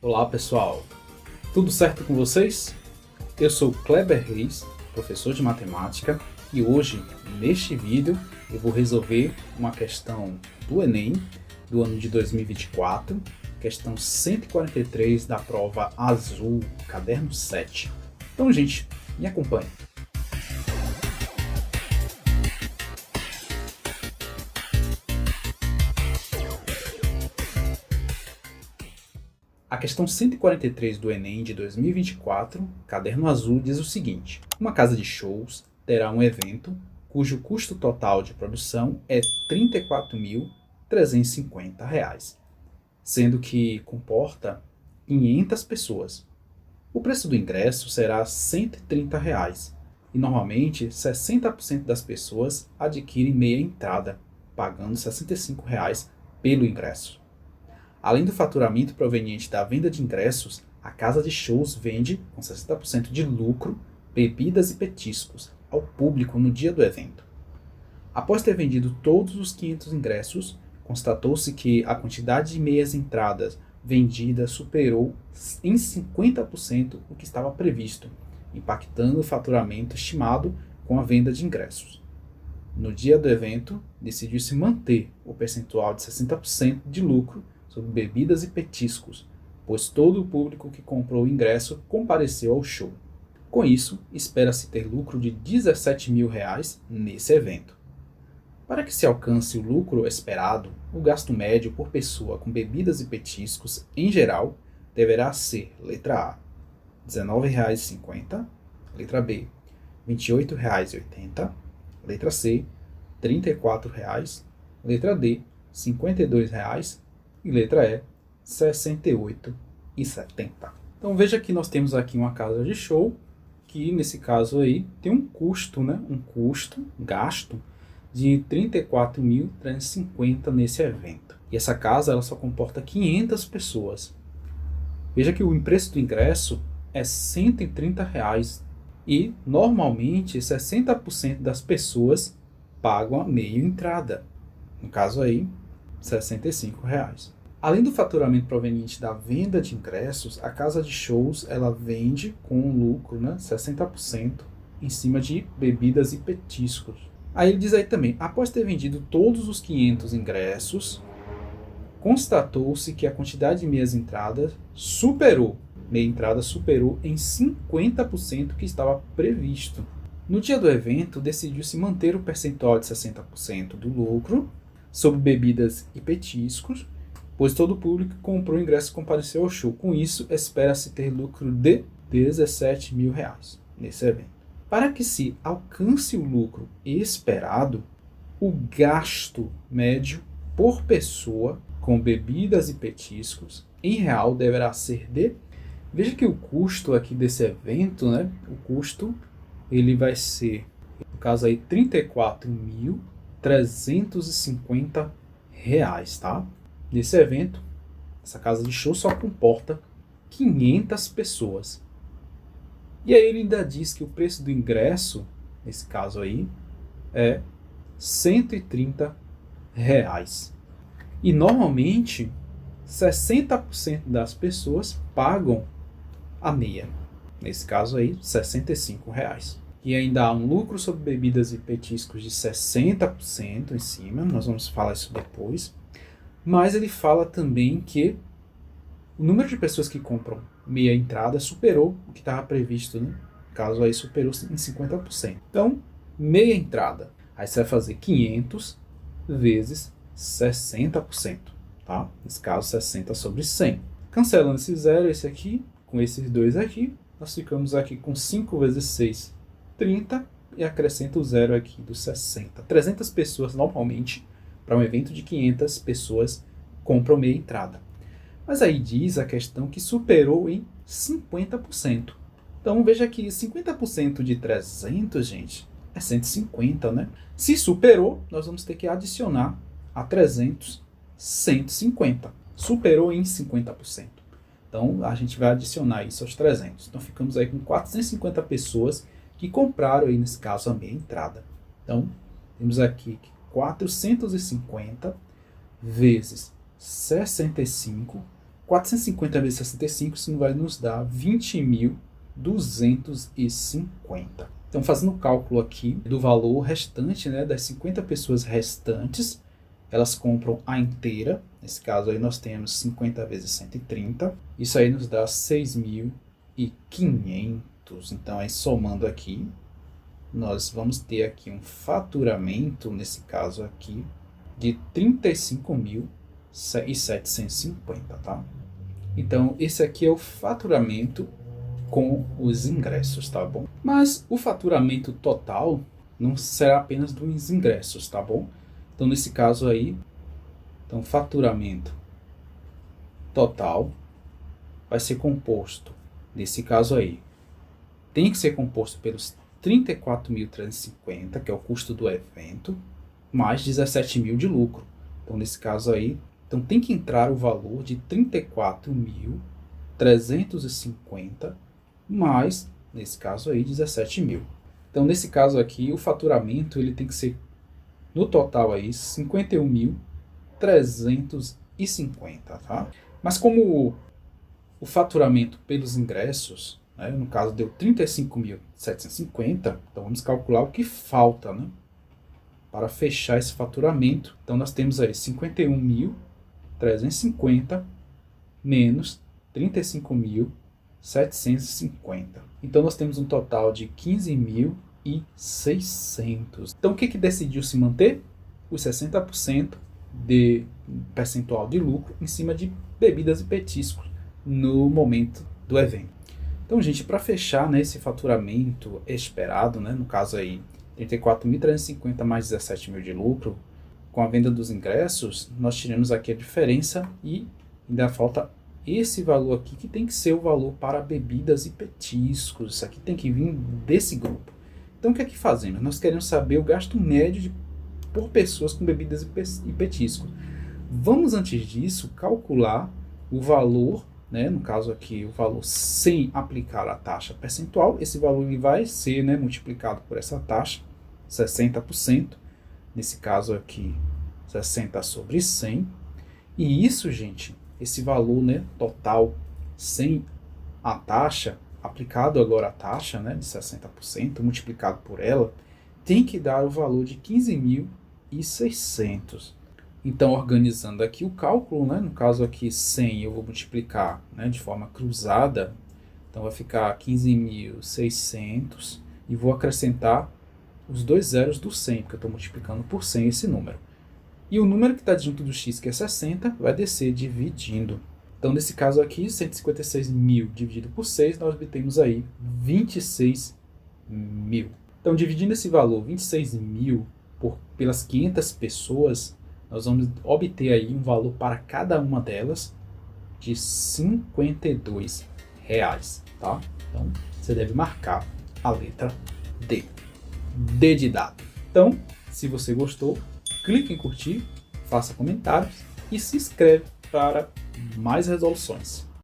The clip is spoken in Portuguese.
Olá pessoal, tudo certo com vocês? Eu sou Kleber Reis, professor de matemática, e hoje, neste vídeo, eu vou resolver uma questão do Enem do ano de 2024, questão 143 da prova azul, caderno 7. Então, gente, me acompanhe. A questão 143 do Enem de 2024, caderno azul, diz o seguinte: uma casa de shows terá um evento cujo custo total de produção é R$ 34.350, sendo que comporta 500 pessoas. O preço do ingresso será R$ 130 e normalmente 60% das pessoas adquirem meia entrada, pagando R$ 65 pelo ingresso. Além do faturamento proveniente da venda de ingressos, a casa de shows vende, com 60% de lucro, bebidas e petiscos ao público no dia do evento. Após ter vendido todos os 500 ingressos, constatou-se que a quantidade de meias entradas vendidas superou em 50% o que estava previsto, impactando o faturamento estimado com a venda de ingressos. No dia do evento, decidiu-se manter o percentual de 60% de lucro sobre bebidas e petiscos, pois todo o público que comprou o ingresso compareceu ao show. Com isso, espera-se ter lucro de R$ 17 mil nesse evento. Para que se alcance o lucro esperado, o gasto médio por pessoa com bebidas e petiscos, em geral, deverá ser: letra A, R$ 19,50, letra B, R$ 28,80, letra C, R$ 34, letra D, R$ 52 e letra E, R$ 68,70. Então veja que nós temos aqui uma casa de show que nesse caso aí tem um custo, gasto de R$ 34.350 nesse evento. E essa casa ela só comporta 500 pessoas. Veja que o preço do ingresso é R$ 130 e normalmente 60% das pessoas pagam a meia entrada. No caso aí, R$ 65. Além do faturamento proveniente da venda de ingressos, a casa de shows ela vende com lucro, 60% em cima de bebidas e petiscos. Aí ele diz aí também: após ter vendido todos os 500 ingressos, constatou-se que a quantidade de meia entrada superou em 50% o que estava previsto. No dia do evento, decidiu-se manter o percentual de 60% do lucro sobre bebidas e petiscos, pois todo o público que comprou o ingresso compareceu ao show. Com isso, espera-se ter lucro de R$ 17 mil nesse evento. Para que se alcance o lucro esperado, o gasto médio por pessoa com bebidas e petiscos, em real, deverá ser de... Veja que o custo aqui desse evento, o custo ele vai ser, no caso aí, R$ 34.350, tá? Nesse evento, essa casa de show só comporta 500 pessoas. E aí ele ainda diz que o preço do ingresso, nesse caso aí, é R$ 130. E normalmente, 60% das pessoas pagam a meia. Nesse caso aí, R$ 65. E ainda há um lucro sobre bebidas e petiscos de 60% em cima, nós vamos falar isso depois. Mas ele fala também que o número de pessoas que compram meia entrada superou o que estava previsto, No caso aí superou em 50%. Então, meia entrada. Aí você vai fazer 500 vezes 60%, tá? Nesse caso, 60 sobre 100. Cancelando esse zero, esse aqui, com esses dois aqui, nós ficamos aqui com 5 vezes 6, 30, e acrescenta o zero aqui dos 60. 300 pessoas normalmente, para um evento de 500 pessoas, compram meia entrada. Mas aí diz a questão que superou em 50%. Então veja que 50% de 300, gente, é 150, Se superou, nós vamos ter que adicionar a 300, 150. Superou em 50%. Então a gente vai adicionar isso aos 300. Então ficamos aí com 450 pessoas que compraram aí, nesse caso, a meia entrada. Então temos aqui 450 vezes 65 450 vezes 65, isso vai nos dar 20.250. Então, fazendo o cálculo aqui do valor restante, né, das 50 pessoas restantes, elas compram a inteira. Nesse caso aí nós temos 50 vezes 130. Isso aí nos dá 6.500. Então, aí somando aqui, nós vamos ter aqui um faturamento, nesse caso aqui, de 35.750, tá? Então, esse aqui é o faturamento com os ingressos, tá bom? Mas o faturamento total não será apenas dos ingressos, tá bom? Então, nesse caso aí, então, faturamento total vai ser composto, nesse caso aí, tem que ser composto pelos 34.350, que é o custo do evento, mais 17.000 de lucro. Então, nesse caso aí, então tem que entrar o valor de 34.350 mais, nesse caso aí, 17.000. Então, nesse caso aqui, o faturamento ele tem que ser, no total aí, 51.350, tá? Mas como o faturamento pelos ingressos, né, no caso deu 35.750, então vamos calcular o que falta, né, para fechar esse faturamento. Então nós temos aí 51.350 menos 35.750. Então nós temos um total de 15.600. Então o que decidiu se manter? Os 60% de percentual de lucro em cima de bebidas e petiscos no momento do evento. Então, gente, para fechar, né, esse faturamento esperado, né, no caso aí 34.350 mais 17.000 de lucro, com a venda dos ingressos, nós tiramos aqui a diferença e ainda falta esse valor aqui, que tem que ser o valor para bebidas e petiscos. Isso aqui tem que vir desse grupo. Então, o que é que fazemos? Nós queremos saber o gasto médio por pessoas com bebidas e petiscos. Vamos, antes disso, calcular o valor, né, no caso aqui, o valor sem aplicar a taxa percentual. Esse valor ele vai ser, né, multiplicado por essa taxa, 60%. Nesse caso aqui, 60 sobre 100. E isso, gente, esse valor, né, total sem a taxa, aplicado agora a taxa, né, de 60%, multiplicado por ela, tem que dar o valor de 15.600. Então, organizando aqui o cálculo, né, no caso aqui 100 eu vou multiplicar, né, de forma cruzada, então vai ficar 15.600 e vou acrescentar os dois zeros do 100, porque eu estou multiplicando por 100 esse número. E o número que está junto do x, que é 60, vai descer dividindo. Então, nesse caso aqui, 156.000 dividido por 6, nós obtemos aí 26.000. Então, dividindo esse valor, 26.000, pelas 500 pessoas, nós vamos obter aí um valor para cada uma delas de R$ 52, tá? Então, você deve marcar a letra D. D de dado. Então, se você gostou, clique em curtir, faça comentários e se inscreve para mais resoluções.